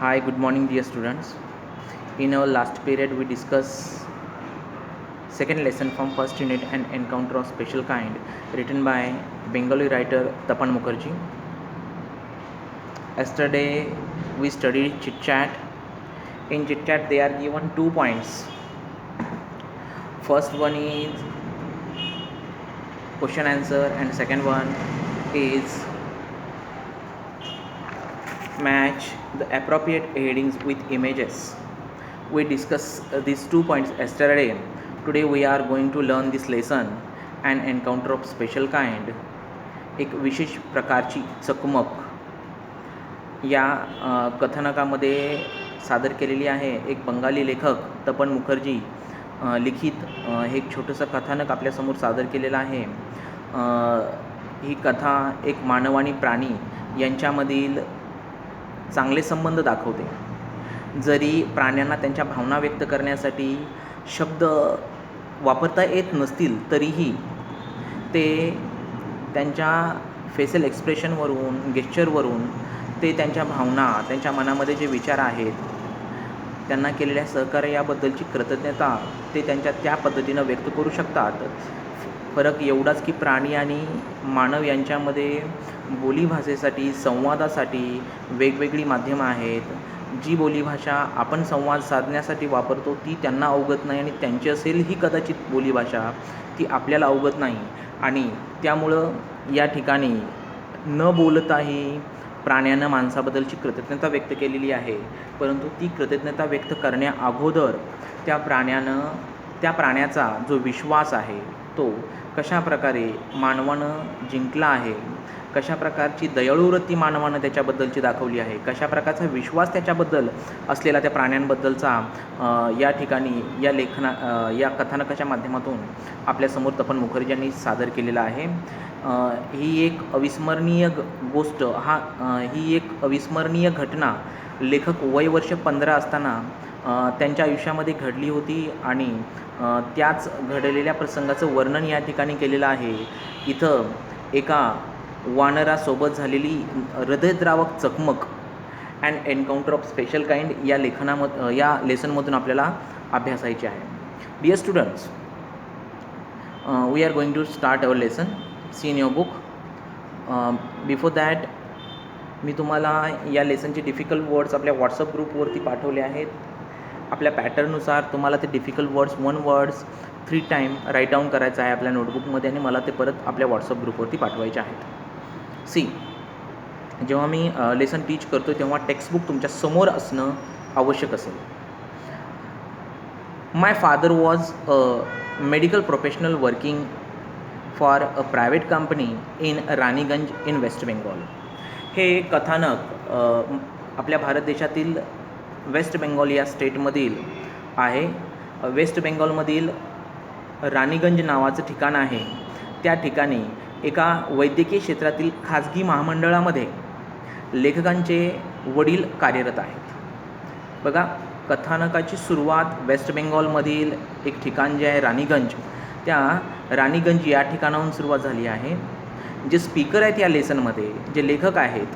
Hi, good morning, dear students. In our last period, we discussed second lesson from first unit, An Encounter of Special Kind, written by Bengali writer Tapan Mukherjee. Yesterday, we studied chit chat. In chit chat, they are given 2 points. First one is question answer, and second one is match the appropriate headings with images. We discussed these 2 points yesterday. Today we are going to learn this lesson, An Encounter of Special Kind. एक विशेष प्रकारची चकमक या कथानकामध्ये सादर केलेली आहे. एक बंगाली लेखक तपन मुखर्जी लिखित हे एक छोटंसं कथानक आपल्यासमोर सादर केलेलं आहे. ही कथा एक मानव आणि प्राणी यांच्यामधील चांगले संबंध दाखवते. जरी प्राण्यांना त्यांच्या भावना व्यक्त करण्यासाठी शब्द वापरता येत नसतील तरीही ते त्यांच्या फेशियल एक्सप्रेशनवरून, गेस्चरवरून ते त्यांच्या भावना, त्यांच्या मनामध्ये जे विचार आहेत, त्यांना केलेल्या सहकार्य याबद्दलची कृतज्ञता ते त्यांच्या त्या पद्धतीनं व्यक्त करू शकतात. फरक एवढाच की प्राणी आणि मानव यांच्यामध्ये बोलीभाषेसाठी, संवादासाठी वेगवेगळी माध्यमं आहेत. जी बोलीभाषा आपण संवाद साधण्यासाठी वापरतो ती त्यांना अवगत नाही आणि त्यांची असेल ही कदाचित बोलीभाषा ती आपल्याला अवगत नाही. आणि त्यामुळं या ठिकाणी न बोलताही प्राण्यानं माणसाबद्दलची कृतज्ञता व्यक्त केलेली आहे. परंतु ती कृतज्ञता व्यक्त करण्याअगोदर त्या प्राण्याचा जो विश्वास आहे तो कशाप्रकारे मानवानं जिंकला आहे, कशा प्रकारची दयाळू वृत्ती मानवानं त्याच्याबद्दलची दाखवली आहे, कशा प्रकारचा विश्वास त्याच्याबद्दल असलेला त्या प्राण्यांबद्दलचा या ठिकाणी या कथानकाच्या माध्यमातून आपल्यासमोर तपन मुखर्जी यांनी सादर केलेला आहे. ही एक अविस्मरणीय गोष्ट ही एक अविस्मरणीय घटना लेखक वय वर्ष 15 असताना त्यांच्या आयुष्यामध्ये घडली होती आणि त्याच घडलेल्या प्रसंगाचं वर्णन या ठिकाणी केलेलं आहे. इथं एका वानरासोबत झालेली हृदयद्रावक चकमक and encounter of special kind या लेसनमधून आपल्याला अभ्यासायची आहे. Dear students, we are going to start our lesson. See in your book. Before that मी तुम्हाला या लेसनचे डिफिकल्ट वर्ड्स आपल्या व्हॉट्सअप ग्रुपवरती पाठवले आहेत. आपल्या पॅटर्ननुसार तुम्हाला ते difficult words 1 words 3 time write down करायचं आहे आपल्या नोटबुकमध्ये आणि मला ते परत आपल्या व्हॉट्सअप ग्रुपवरती पाठवायचे आहेत. सी, जेव्हा मी लेसन टीच करतो तेव्हा टेक्स्टबुक तुमच्या समोर असणं आवश्यक असेल. My father was a medical professional working for a private company in Raniganj in West Bengal. हे कथानक आपल्या भारत देशातील वेस्ट बेंगॉल या स्टेटमधील आहे. वेस्ट बेंगॉलमधील रानीगंज नावाचं ठिकाण आहे. त्या ठिकाणी एका वैद्यकीय क्षेत्रातील खाजगी महामंडळामध्ये लेखकांचे वडील कार्यरत आहेत. बघा, कथानकाची सुरुवात वेस्ट बेंगॉलमधील एक ठिकाण जे आहे रानीगंज, त्या रानीगंज या ठिकाणाहून सुरुवात झाली आहे. जे स्पीकर आहेत या लेसनमध्ये, जे लेखक आहेत,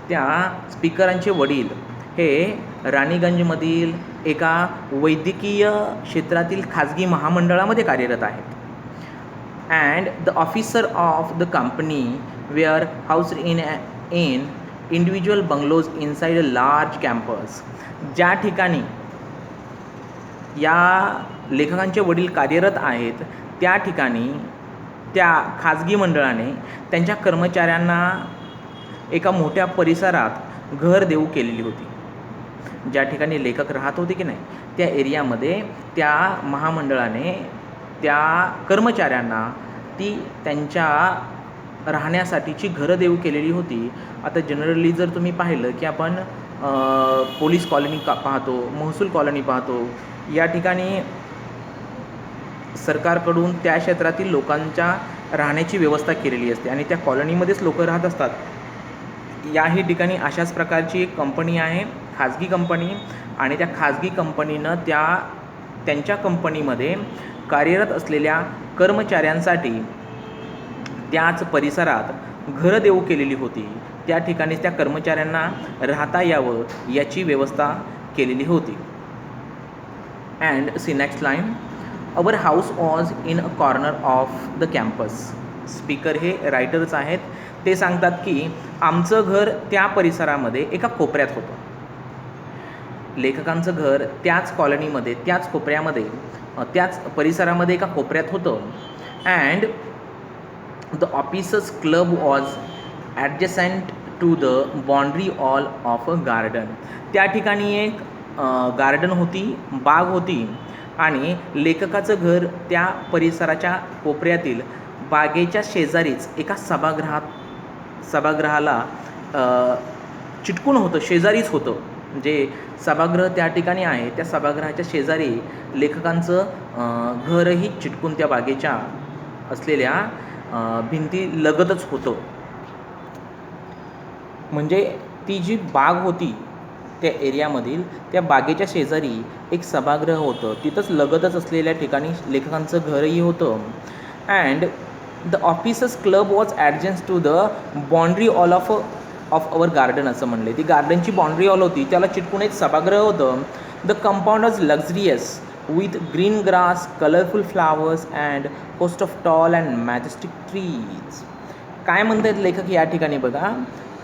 त्या स्पीकरांचे वडील हे रानीगंजमधील एका वैद्यकीय क्षेत्रातील खाजगी महामंडळामध्ये कार्यरत आहेत. And the officer of the company were housed in individual bungalows inside a large campus. ज्या ठिकाणी या लेखकांचे वडील कार्यरत आहेत त्या ठिकाणी त्या खाजगी मंडळाने त्यांच्या कर्मचाऱ्यांना एका मोठ्या परिसरात घर देऊ केलेली होती. ज्या ठिकाणी लेखक राहत होते की नाही त्या एरियामध्ये त्या महामंडळाने त्या कर्मचाऱ्यांना ती त्यांच्या राहण्यासाठीची घरं देऊ केलेली होती. आता जनरली जर तुम्ही पाहिलं की आपण पोलीस कॉलनी पाहतो, महसूल कॉलनी पाहतो, या ठिकाणी सरकारकडून त्या क्षेत्रातील लोकांच्या राहण्याची व्यवस्था केलेली असते आणि त्या कॉलनीमध्येच लोक राहत असतात. याही ठिकाणी अशाच प्रकारची एक कंपनी आहे, खाजगी कंपनी, आणि त्या खाजगी कंपनीनं त्यांच्या कंपनीमध्ये कार्यरत असलेल्या कर्मचाऱ्यांसाठी त्याच परिसरात घरं देऊ केलेली होती. त्या ठिकाणी त्या कर्मचाऱ्यांना राहता यावं याची व्यवस्था केलेली होती. And see next line, our house was in a corner of the campus. Speaker हे रायटर्स आहेत. ते सांगतात की आमचं घर त्या परिसरामध्ये एका कोपऱ्यात होतं. लेखकांचं घर त्याच कॉलनीमध्ये, त्याच कोपऱ्यामध्ये, त्याच परिसरामध्ये एका कोपऱ्यात होतं. And the officers club was adjacent to the boundary all of a garden. त्या ठिकाणी एक गार्डन होती, बाग होती आणि लेखकाचं घर त्या परिसराच्या कोपऱ्यातील बागेच्या शेजारीच एका सभागृहाला चिटकून होतं, शेजारीच होतं. जे सभागृह त्या ठिकाणी आहे त्या सभागृहाच्या शेजारी लेखकांचं घरही चिटकून त्या बागेच्या असलेल्या भिंती लगतच होतं. म्हणजे ती जी बाग होती त्या एरियामधील, त्या बागेच्या शेजारी एक सभागृह होतं, तिथंच लगतच असलेल्या ठिकाणी लेखकांचं घरही होतं. And the officers club was adjust to the boundary all of our garden असं म्हणले. ती गार्डनची बाउंड्री ऑल होती, त्याला चिटकून एक सभागृह होतं. The compound was luxurious with green grass, colourful flowers and host of tall and majestic trees. काय म्हणतात लेखक या ठिकाणी बघा,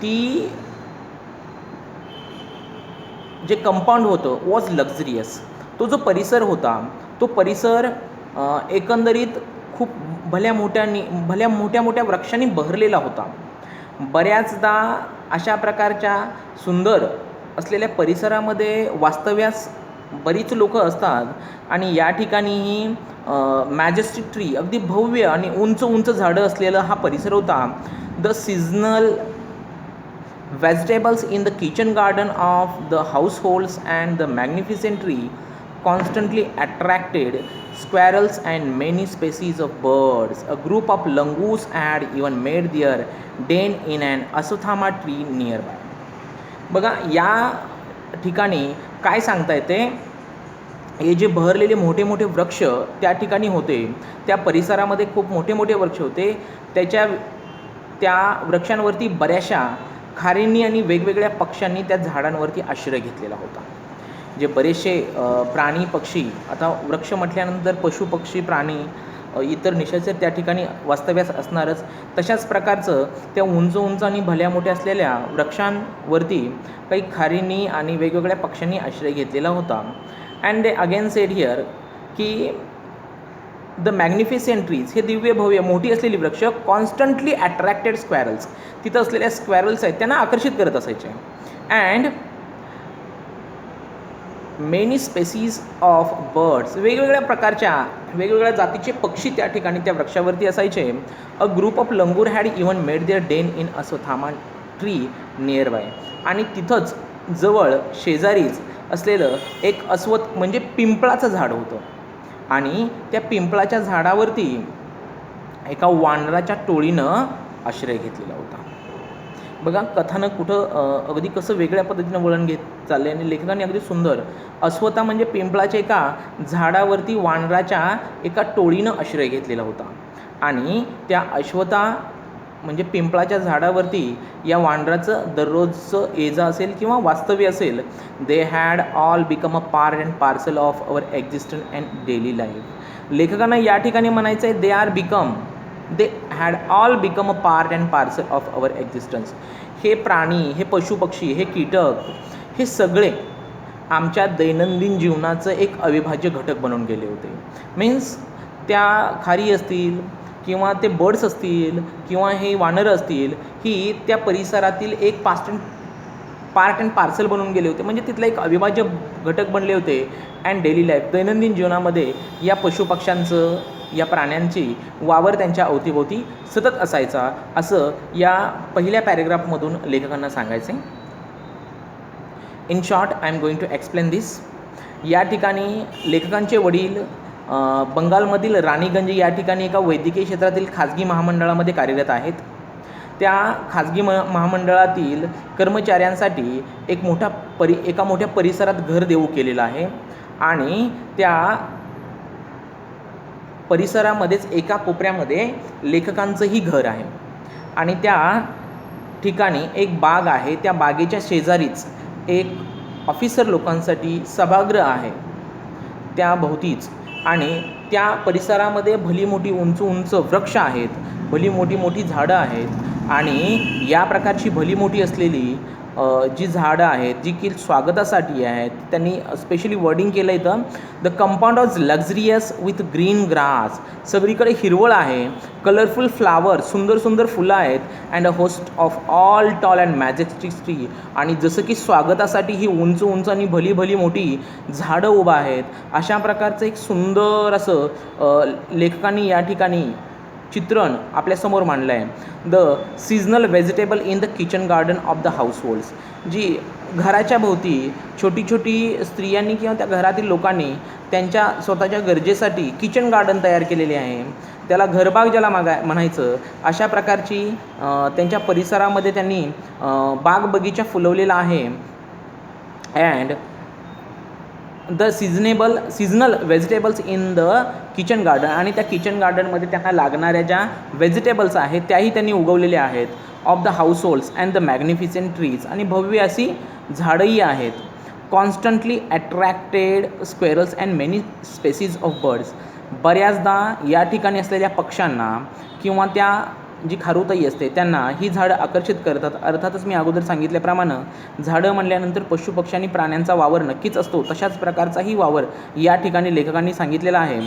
ती जे कंपाऊंड होतं वॉज लक्झरियस. तो जो परिसर होता तो परिसर एकंदरीत खूप भल्या मोठ्या वृक्षांनी बहरलेला होता. बऱ्याचदा अशा प्रकारच्या सुंदर असलेल्या परिसरामध्ये वास्तव्यास बरीच लोक असतात आणि या ठिकाणीही मॅजेस्टिक ट्री, अगदी भव्य आणि उंच झाडं असलेला हा परिसर होता. The seasonal vegetables in the kitchen garden of the households and the magnificent tree constantly attracted squirrels and many species of birds. A group of langurs had even made their den in an aswathama tree nearby. बघा या ठिकाणी काय सांगता येते, हे जे बहरलेले मोठे वृक्ष त्या ठिकाणी होते, त्या परिसरामध्ये खूप मोठे वृक्ष होते. त्या वृक्षांवरती बऱ्याचशा खारींनी आणि वेगवेगळ्या पक्ष्यांनी त्या झाडांवरती आश्रय घेतलेला होता. जे बरेचसे प्राणी पक्षी, आता वृक्ष म्हटल्यानंतर पशु पक्षी प्राणी इतर निशाचर त्या ठिकाणी वास्तव्यास असणारच. तशाच प्रकारचं त्या उंच आणि भल्या मोठ्या असलेल्या वृक्षांवरती काही खारींनी आणि वेगवेगळ्या पक्ष्यांनी आश्रय घेतलेला होता. And they again sed here की द मॅग्निफिसेंट ट्रीज, हे दिव्य भव्य मोठी असलेली वृक्ष कॉन्स्टंटली अट्रॅक्टेड स्क्वॅरल्स, तिथं असलेल्या स्क्वॅरल्स आहेत त्यांना आकर्षित करत असायचे. And many species of birds, वेगवेगळ्या जातीचे पक्षी त्या ठिकाणी त्या वृक्षावरती असायचे. A group of langur had even made their den in ashwathama tree nearby. आणि तिथंच जवळ शेजारीच असलेलं एक अस्वथ म्हणजे पिंपळाचं झाड होतं आणि त्या पिंपळाच्या झाडावरती एका वानराच्या टोळीनं आश्रय घेतलेला होता. बघा कथानक कुठं अगदी कसं वेगळ्या पद्धतीनं वळण घेत चालले आणि लेखकाने अगदी सुंदर, अस्वथा म्हणजे पिंपळाच्या एका झाडावरती वानराच्या एका टोळीनं आश्रय घेतलेला होता आणि त्या अश्वथा म्हणजे पिंपळाच्या झाडावरती या वानराचं दररोजचं ये-जा असेल किंवा वास्तव्य असेल. They had all become a part and parcel of our existence and daily life. लेखकांना या ठिकाणी म्हणायचं आहे they had all become a part and parcel of our existence. हे प्राणी, हे पशुपक्षी, हे कीटक, हे सगळे आमच्या दैनंदिन जीवनाचं एक अविभाज्य घटक बनून गेले होते. मीन्स त्या खारी असतील किंवा ते बर्ड्स असतील किंवा हे वानरं असतील, ही त्या परिसरातील एक पार्ट अँड पार्सल बनून गेले होते. म्हणजे तिथला एक अविभाज्य घटक बनले होते. अँड डेली लाईफ, दैनंदिन जीवनामध्ये या पशुपक्ष्यांचं, या प्राण्यांची वावर त्यांच्या अवतीभोवती सतत असायचा, असं या पहिल्या पॅरेग्राफमधून लेखकांना सांगायचे. In short I am going to explain this. या ठिकाणी लेखकांचे वडील बंगालमधील राणीगंज या ठिकाणी एका वैद्यकीय क्षेत्रातील खाजगी महामंडळामध्ये कार्यरत आहेत. त्या खाजगी महामंडळातील कर्मचाऱ्यांसाठी एका मोठ्या परिसरात घर देऊ केलेलं आहे आणि त्या परिसरामध्येच एका कोपऱ्यामध्ये लेखकांचंही घर आहे आणि त्या ठिकाणी एक बाग आहे, त्या बागेच्या शेजारीच एक ऑफिसर लोकांसाठी सभागृह आहे त्या भोवतीच, आणि त्या परिसरामध्ये भली मोठी उंच उंच वृक्ष आहेत, भली मोठी मोठी झाडं आहेत, आणि या प्रकारची भली मोठी असलेली जी झाडं आहेत जी की स्वागतासाठी आहेत, त्यांनी स्पेशली वर्डिंग केलं इथं, the compound was luxurious with green grass, सगळीकडे हिरवळ आहे, कलरफुल फ्लावर, सुंदर सुंदर फुलं आहेत, and a host of all tall and majestic tree, आणि जसं की स्वागतासाठी ही उंच उंच आणि भली भली मोठी झाडं उभं आहेत, अशा प्रकारचं एक सुंदर असं लेखकांनी या ठिकाणी चित्रण आपल्यासमोर मांडलं आहे. The seasonal vegetable in the kitchen garden of the households, जी घराच्या भोवती छोटी छोटी स्त्रियांनी किंवा त्या घरातील लोकांनी त्यांच्या स्वतःच्या गरजेसाठी किचन गार्डन तयार केलेले आहे, त्याला घरबाग ज्याला म्हणायचं, अशा प्रकारची त्यांच्या परिसरामध्ये त्यांनी बाग बगीचा फुलवलेला आहे. And the seasonal vegetables in the kitchen garden, आणि त्या किचन गार्डनमध्ये त्यांना लागणाऱ्या ज्या व्हेजिटेबल्स आहेत त्याही त्यांनी उगवलेल्या आहेत. Of the households and the magnificent trees, आणि भव्य अशी झाडंही आहेत. Constantly attracted squirrels and many species of birds, बऱ्याचदा या ठिकाणी असलेल्या पक्ष्यांना किंवा त्या जी खारुताई असते त्यांना ही झाडं आकर्षित करतात. अर्थातच मी अगोदर सांगितल्याप्रमाणे झाडं म्हणल्यानंतर पशुपक्षी आणि प्राण्यांचा वावर नक्कीच असतो, तशाच प्रकारचाही वावर या ठिकाणी लेखकांनी सांगितलेला आहे.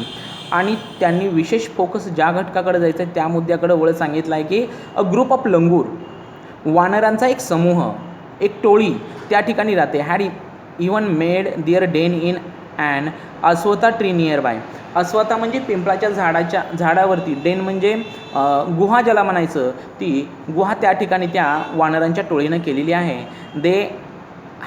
आणि त्यांनी विशेष फोकस ज्या घटकाकडे जायचं आहे त्या मुद्द्याकडे वळत सांगितलं आहे की अ ग्रुप ऑफ लंगूर, वानरांचा एक समूह, एक टोळी त्या ठिकाणी राहते. Had even made their den in and ashwatha tree nearby, अस्वथा म्हणजे पिंपळाच्या झाडावरती, डेन म्हणजे गुहा ज्याला म्हणायचं, ती गुहा त्या ठिकाणी त्या वानरांच्या टोळीनं केलेली आहे. They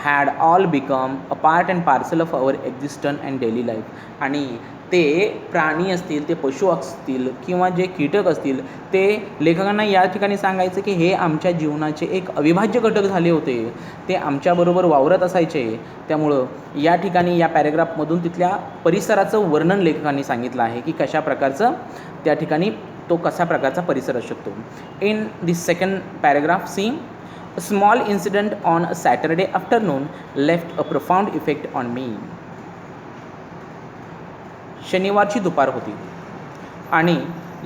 had all become a part and parcel of our existence and daily life, आणि ते प्राणी असतील, ते पशु असतील किंवा जे कीटक असतील, ते लेखकांना या ठिकाणी सांगायचं की हे आमच्या जीवनाचे एक अविभाज्य घटक झाले होते, ते आमच्याबरोबर वावरत असायचे. त्यामुळं या ठिकाणी या पॅरेग्राफमधून तिथल्या परिसराचं वर्णन लेखकांनी सांगितलं आहे की कशा प्रकारचं त्या ठिकाणी तो कशा प्रकारचा परिसर असू शकतो. In this second paragraph see, a small incident on a Saturday afternoon left a profound effect on me. शनिवारची दुपार होती आणि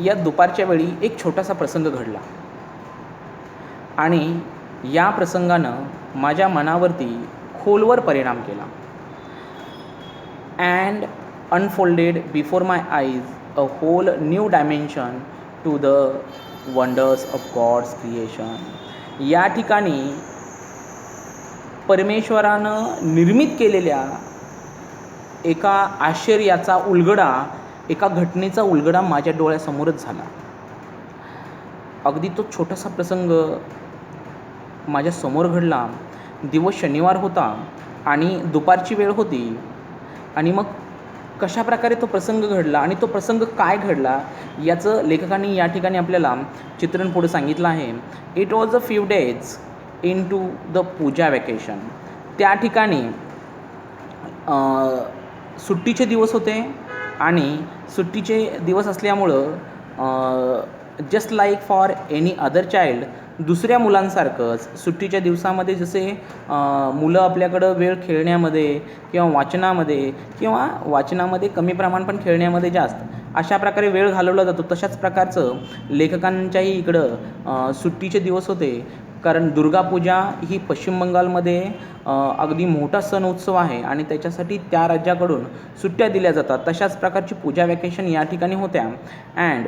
या दुपारच्या वेळी एक छोटासा प्रसंग घडला, आणि या प्रसंगानं माझ्या मनावरती खोलवर परिणाम केला. And unfolded before my eyes a whole new dimension to the wonders of God's creation. या ठिकाणी परमेश्वरानं निर्मित केलेल्या एका आश्चर्याचा उलगडा, एका घटनेचा उलगडा माझ्या डोळ्यासमोरच झाला. अगदी तो छोटासा प्रसंग माझ्यासमोर घडला. दिवस शनिवार होता आणि दुपारची वेळ होती, आणि मग कशा प्रकारे तो प्रसंग घडला आणि तो प्रसंग काय घडला याचं लेखकांनी या ठिकाणी आपल्याला चित्रण पुढे सांगितलं आहे. It was a few days into the puja vacation. त्या ठिकाणी सुट्टीचे दिवस होते, आणि सुट्टीचे दिवस असल्यामुळं just like for any other child, दुसऱ्या मुलांसारखंच सुट्टीच्या दिवसामध्ये जसे मुलं आपल्याकडं वेळ खेळण्यामध्ये किंवा वाचनामध्ये कमी प्रमाण पण खेळण्यामध्ये जास्त, अशा प्रकारे वेळ घालवला जातो, तशाच प्रकारचं लेखकांच्याही इकडं सुट्टीचे दिवस होते. कारण दुर्गापूजा ही पश्चिम बंगालमध्ये अगदी मोठा सण उत्सव आहे आणि त्याच्यासाठी त्या राज्याकडून सुट्ट्या दिल्या जातात. तशाच प्रकारची पूजा वॅकेशन या ठिकाणी होत्या. And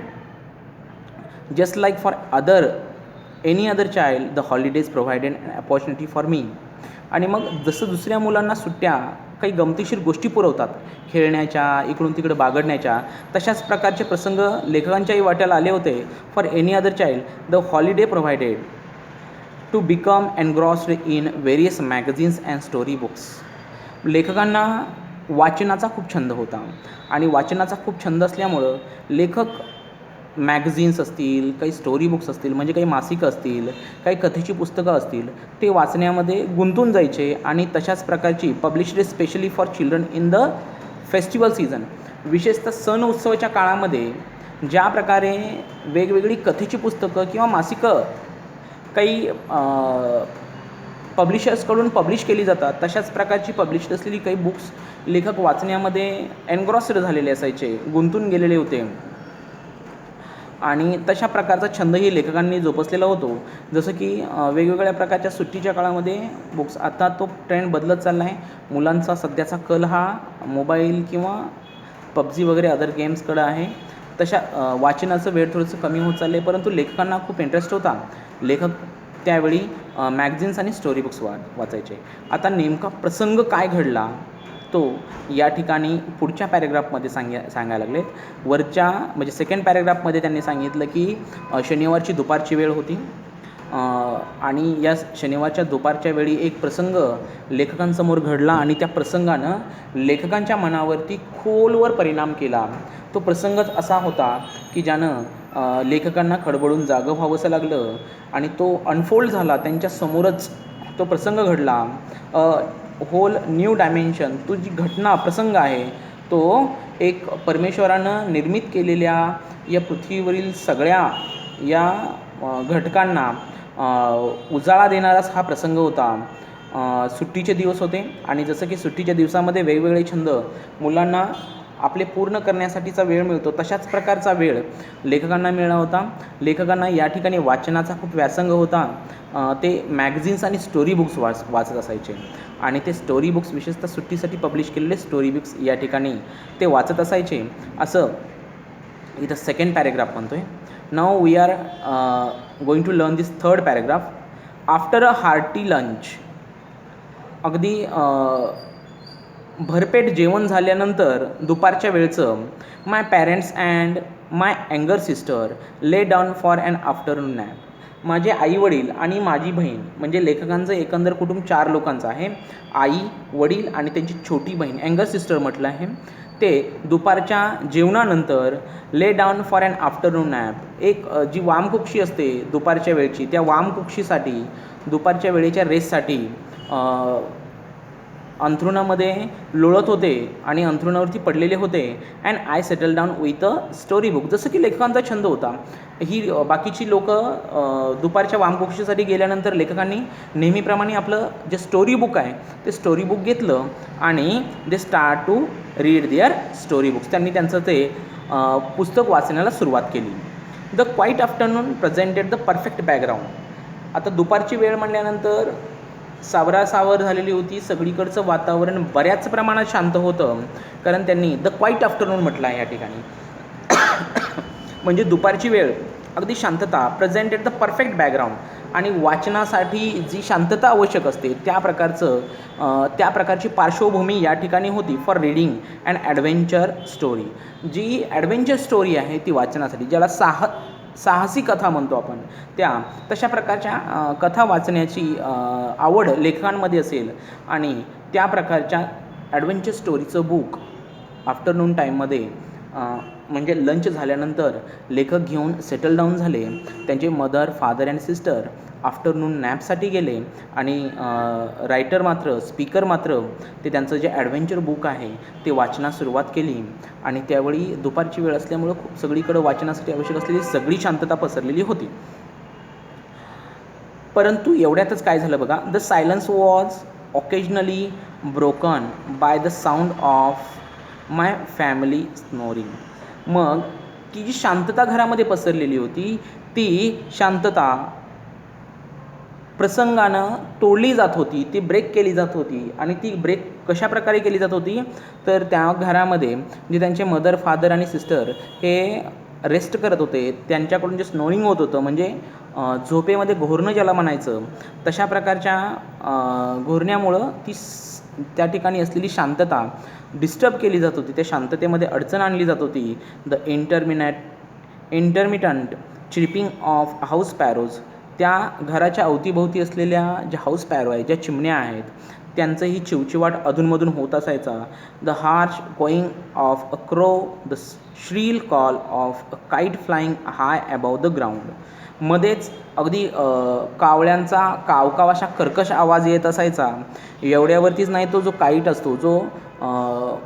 just like for any other child the holidays provided an opportunity for me. आणि मग जसं दुसऱ्या मुलांना सुट्ट्या काही गमतीशीर गोष्टी पुरवतात खेळण्याच्या, इकडून तिकडे बागडण्याच्या, तशाच प्रकारचे प्रसंग लेखकांच्याही वाट्याला आले होते. For any other child the holiday provided to become engrossed in various magazines and story books. लेखकांना वाचनाचा खूप छंद होता, आणि वाचनाचा खूप छंद असल्यामुळं लेखक मॅगझिन्स असतील, काही स्टोरी बुक्स असतील, म्हणजे काही मासिकं असतील, काही कथेची पुस्तकं असतील, ते वाचण्यामध्ये गुंतून जायचे. आणि तशाच प्रकारची published specially for children in the festival season, विशेषतः सण उत्सवाच्या काळामध्ये ज्या प्रकारे वेगवेगळी कथेची पुस्तकं किंवा मासिकं काही पब्लिशर्सकडून पब्लिश केली जातात, तशाच प्रकारची पब्लिश असलेली काही बुक्स लेखक वाचण्यामध्ये एनग्रॉस्ड झालेले असायचे, गुंतून गेलेले होते आणि तशा प्रकारचा छंदही लेखकांनी जोपासलेला होतो. जसं की वेगवेगळ्या प्रकारच्या सुट्टीच्या काळामध्ये बुक्स. आता तो ट्रेंड बदलत चालला आहे. मुलांचा सध्याचा कल हा मोबाईल किंवा पबजी वगैरे अदर गेम्सकडं आहे. तशा वाचनाचं वेळ थोडंसं कमी होत चाललं आहे, परंतु लेखकांना खूप इंटरेस्ट होता. लेखक त्यावेळी मॅगझिन्स आणि स्टोरी बुक्स वाचायचे. आता नेमका प्रसंग काय घडला तो या ठिकाणी पुढच्या पॅरेग्राफमध्ये सांगायला लागलेत. वरच्या म्हणजे सेकंड पॅरेग्राफमध्ये त्यांनी सांगितलं की शनिवारची दुपारची वेळ होती आणि या शनिवारच्या दुपारच्या वेळी एक प्रसंग लेखकांसमोर घडला आणि त्या प्रसंगानं लेखकांच्या मनावरती खोलवर परिणाम केला. तो प्रसंगच असा होता की ज्यानं लेखकांना खडबडून जागं व्हावंसं लागलं आणि तो अनफोल्ड झाला. त्यांच्यासमोरच तो प्रसंग घडला. होल न्यू डायमेन्शन, तो जी घटना प्रसंग आहे तो एक परमेश्वरानं निर्मित केलेल्या या पृथ्वीवरील सगळ्या या घटकांना उजाळा देणाराच हा प्रसंग होता. सुट्टीचे दिवस होते आणि जसं की सुट्टीच्या दिवसामध्ये वेगवेगळे छंद मुलांना आपले पूर्ण करण्यासाठीचा वेळ मिळतो, तशाच प्रकारचा वेळ लेखकांना मिळाला होता. लेखकांना या ठिकाणी वाचनाचा खूप व्यासंग होता. ते मॅगझिन्स आणि स्टोरी बुक्स वाचत असायचे आणि ते स्टोरी बुक्स विशेषतः सुट्टीसाठी पब्लिश केलेले स्टोरी बुक्स या ठिकाणी ते वाचत असायचे. असं इथं सेकंड पॅरेग्राफ म्हणतो आहे. Now we are going to learn this third paragraph. After a hearty lunch, अगदी भरपेट जेवण झाल्यानंतर दुपारच्या वेळचं, my parents and my younger sister lay down for an afternoon nap. माझे आईवडील आणि माझी बहीण, म्हणजे लेखकांचं एकंदर कुटुंब 4 लोकांचं आहे. आई, वडील आणि त्यांची छोटी बहीण, यंगर सिस्टर म्हटलं आहे. ते दुपारच्या जेवणानंतर lay down for an afternoon nap, एक जी वामकुक्षी असते दुपारच्या वेळची, त्या वामकुक्षीसाठी दुपारच्या वेळेच्या रेससाठी अंथरुणामध्ये लोळत होते आणि अंथरुणावरती पडलेले होते. And I settle down with a story book. जसं की लेखकांचा छंद होता. ही बाकीची लोकं दुपारच्या वामकुक्षीसाठी गेल्यानंतर लेखकांनी नेहमीप्रमाणे आपलं जे स्टोरी बुक आहे ते स्टोरी बुक घेतलं आणि they start to read their story books. त्यांनी त्यांचं ते पुस्तक वाचण्याला सुरुवात केली. The quiet afternoon presented the perfect background. आता दुपारची वेळ म्हणल्यानंतर सावरासावर झालेली होती. सगळीकडचं वातावरण बऱ्याच प्रमाणात शांत होतं, कारण त्यांनी द क्वाईट आफ्टरनून म्हटलं आहे या ठिकाणी. म्हणजे दुपारची वेळ, अगदी शांतता. प्रेझेंटेड द परफेक्ट बॅकग्राऊंड, आणि वाचनासाठी जी शांतता आवश्यक असते त्या प्रकारची पार्श्वभूमी या ठिकाणी होती for reading and adventure story. जी ॲडव्हेंचर स्टोरी आहे ती वाचनासाठी, ज्याला साहसी कथा म्हणतो आपण, तशा प्रकारच्या कथा वाचण्याची आवड लेखकांमध्ये असेल आणि त्या प्रकारच्या ॲडव्हेंचर स्टोरीचं बुक आफ्टरनून टाईममध्ये म्हणजे लंच झाल्यानंतर लेखक घेऊन सेटल डाऊन झाले. त्यांचे mother, father and sister afternoon नॅपसाठी गेले आणि स्पीकर मात्र ते त्यांचं जे ॲडव्हेंचर बुक आहे ते वाचनास सुरुवात केली. आणि त्यावेळी दुपारची वेळ असल्यामुळं खूप सगळीकडं वाचनासाठी आवश्यक असलेली सगळी शांतता पसरलेली होती. परंतु एवढ्यातच काय झालं बघा. The silence was occasionally broken by the sound of my family snoring. मग ती जी शांतता घरामध्ये पसरलेली होती ती शांतता प्रसंगानं तोडली जात होती, ती ब्रेक केली जात होती. आणि ती ब्रेक कशा प्रकारे केली जात होती तर त्या घरामध्ये जे त्यांचे मदर, फादर आणि सिस्टर हे रेस्ट करत होते, त्यांच्याकडून जे स्नोरिंग होत होतं, म्हणजे झोपेमध्ये घोरणं ज्याला म्हणायचं, तशा प्रकारच्या घोरण्यामुळं त्या ठिकाणी असलेली शांतता डिस्टर्ब केली जात होती. त्या शांततेमध्ये अडचण आणली जात होती. The intermittent chirping of house sparrows. त्या घराच्या अवतीभोवती असलेल्या ज्या हाऊस पॅरो आहेत, ज्या चिमण्या आहेत, त्यांचंही चिवचिवाट अधूनमधून होत असायचा. The harsh going of a crow, the Srila call of a kite flying high above the ground. मध्येच अगदी कावळ्यांचा कावकाव अशा कर्कश आवाज येत असायचा. एवढ्यावरतीच नाही, तो जो काईट असतो, जो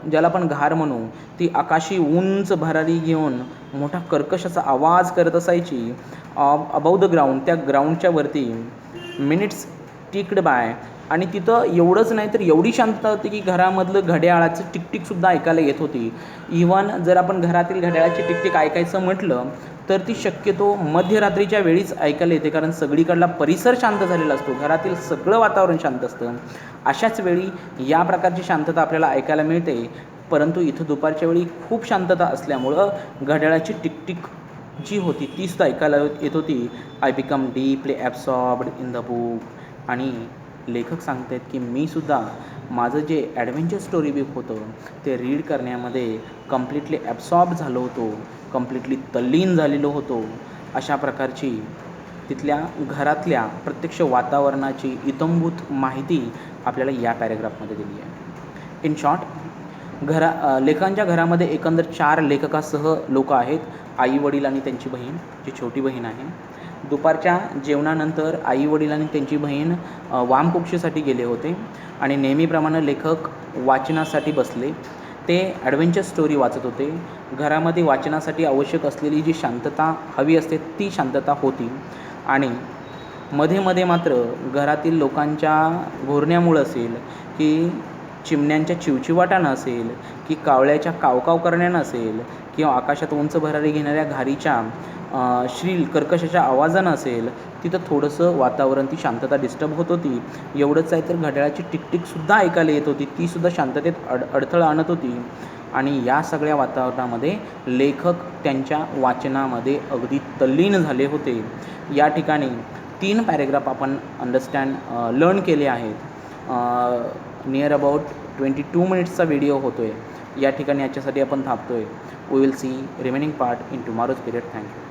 ज्याला आपण घार म्हणू, ती आकाशी उंच भरारी घेऊन मोठा कर्कश असा आवाज करत असायची अबाव द ग्राउंड. त्या ग्राउंडच्या वरती मिनिट्स टिक्ड बाय. आणि तिथं एवढंच नाही तर एवढी शांतता होती की घरामधलं घड्याळाचं टिकटिकसुद्धा ऐकायला येत होती. इवन जर आपण घरातील घड्याळाची टिकटिक ऐकायचं म्हटलं तर ती शक्यतो मध्यरात्रीच्या वेळीच ऐकायला येते, कारण सगळीकडला परिसर शांत झालेला असतो, घरातील सगळं वातावरण शांत असतं. अशाच वेळी या प्रकारची शांतता आपल्याला ऐकायला मिळते. परंतु इथं दुपारच्या वेळी खूप शांतता असल्यामुळं घड्याळाची टिकटिक जी होती तीसुद्धा ऐकायला येत होती. I become deeply absorbed in the book. आणि लेखक सांगत आहेत की मीसुद्धा माझं जे ॲडव्हेंचर स्टोरी बुक होतं ते रीड करण्यामध्ये कम्प्लिटली ॲब्सॉर्ब झालो होतो, कम्प्लिटली तल्लीन झालेलो होतो. अशा प्रकारची तिथल्या घरातल्या प्रत्यक्ष वातावरणाची इत्थंभूत माहिती आपल्याला या पॅरेग्राफमध्ये दिली आहे. इन शॉर्ट, लेखकांच्या घरामध्ये एकंदर 4 लेखकासह लोक आहेत. आई वडील आणि त्यांची बहीण, जी छोटी बहीण आहे. दुपारच्या जेवणानंतर आई वडील आणि त्यांची बहीण वामकुक्षीसाठी गेले होते आणि नेहमीप्रमाणे लेखक वाचनासाठी बसले. ते ॲडव्हेंचर स्टोरी वाचत होते. घरामध्ये वाचनासाठी आवश्यक असलेली जी शांतता हवी असते ती शांतता होती. आणि मध्ये मध्ये मात्र घरातील लोकांच्या घोरण्यामुळं असेल की चिमण्यांच्या चिवचिवाटानं असेल की कावळ्याच्या कावकाव करण्यानं असेल किंवा आकाशात उंच भरारी घेणाऱ्या घारीच्या श्रील कर्कशाच्या आवाजानं असेल, तिथं थोडंसं वातावरण, ती शांतता डिस्टर्ब होत होती. एवढंच आहे तर घड्याळाची टिकटिकसुद्धा ऐकायला येत होती, तीसुद्धा शांततेत अडथळा आणत होती. आणि या सगळ्या वातावरणामध्ये लेखक त्यांच्या वाचनामध्ये अगदी तल्लीन झाले होते. या ठिकाणी 3 पॅरेग्राफ आपण लर्न केले आहेत. नियर अबाउट 22 मिनिट्सचा व्हिडिओ होतो आहे. या ठिकाणी याच्यासाठी आपण थांबतो आहे. We will see remaining part in tomorrow's period. Thank you.